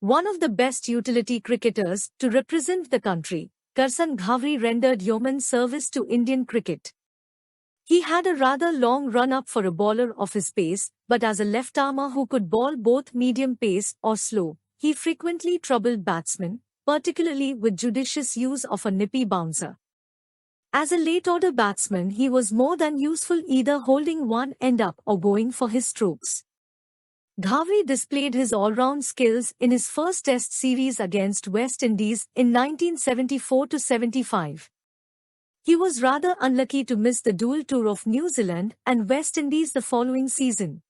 One of the best utility cricketers to represent the country, Karsan Ghavri rendered yeoman service to Indian cricket. He had a rather long run-up for a bowler of his pace, but as a left-armer who could bowl both medium pace or slow, he frequently troubled batsmen, particularly with judicious use of a nippy bouncer. As a late-order batsman, he was more than useful either holding one end up or going for his strokes. Ghavri displayed his all-round skills in his first Test series against West Indies in 1974-75. He was rather unlucky to miss the dual tour of New Zealand and West Indies the following season.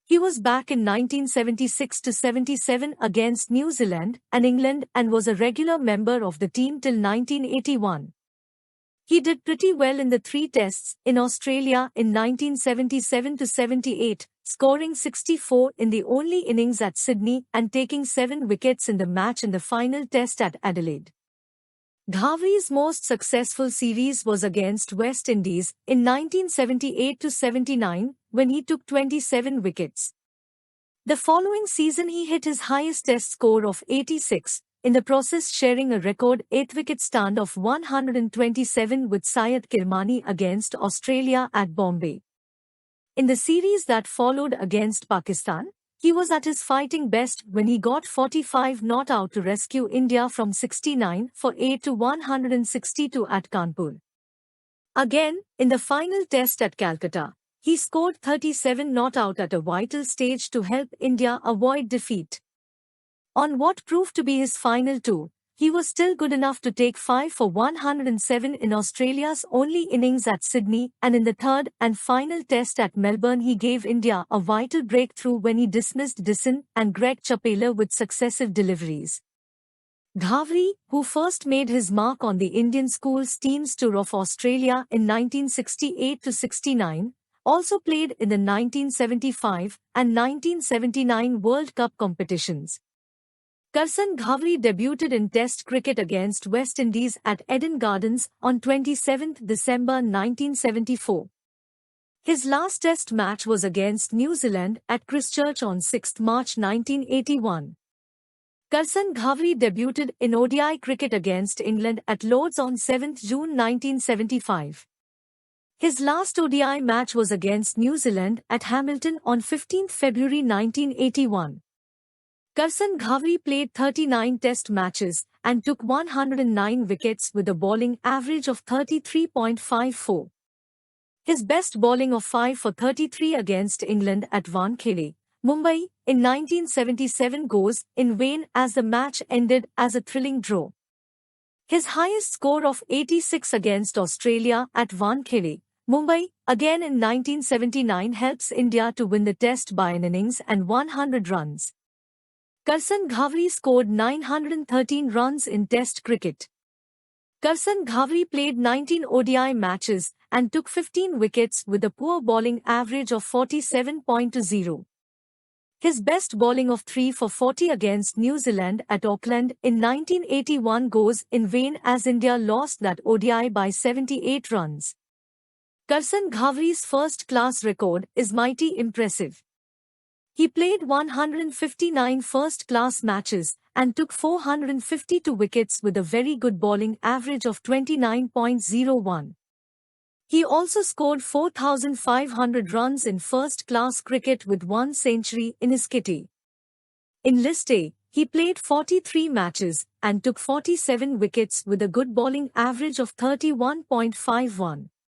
He was back in 1976-77 against New Zealand and England and was a regular member of the team till 1981. He did pretty well in the three tests in Australia in 1977-78, scoring 64 in the only innings at Sydney and taking 7 wickets in the match in the final test at Adelaide. Ghavri's most successful series was against West Indies in 1978-79 when he took 27 wickets. The following season he hit his highest test score of 86, in the process sharing a record 8-wicket stand of 127 with Syed Kirmani against Australia at Bombay. In the series that followed against Pakistan, he was at his fighting best when he got 45 not out to rescue India from 69 for 8 to 162 at Kanpur. Again, in the final test at Calcutta, he scored 37 not out at a vital stage to help India avoid defeat. On what proved to be his final tour, he was still good enough to take 5 for 107 in Australia's only innings at Sydney, and in the third and final test at Melbourne he gave India a vital breakthrough when he dismissed Dyson and Greg Chappell with successive deliveries. Ghavri, who first made his mark on the Indian Schools Teams Tour of Australia in 1968-69, also played in the 1975 and 1979 World Cup competitions. Karsan Ghavri debuted in Test cricket against West Indies at Eden Gardens on 27 December 1974. His last Test match was against New Zealand at Christchurch on 6 March 1981. Karsan Ghavri debuted in ODI cricket against England at Lord's on 7 June 1975. His last ODI match was against New Zealand at Hamilton on 15 February 1981. Karsan Ghavri played 39 Test matches and took 109 wickets with a bowling average of 33.54. His best bowling of 5 for 33 against England at Wankhede, Mumbai, in 1977 goes in vain as the match ended as a thrilling draw. His highest score of 86 against Australia at Wankhede, Mumbai, again in 1979 helps India to win the Test by an innings and 100 runs. Karsan Ghavri scored 913 runs in Test cricket. Karsan Ghavri played 19 ODI matches and took 15 wickets with a poor bowling average of 47.20. His best bowling of 3 for 40 against New Zealand at Auckland in 1981 goes in vain as India lost that ODI by 78 runs. Karsan Ghavri's first-class record is mighty impressive. He played 159 first-class matches and took 452 wickets with a very good bowling average of 29.01. He also scored 4,500 runs in first-class cricket with 1 century in his kitty. In List A, he played 43 matches and took 47 wickets with a good bowling average of 31.51.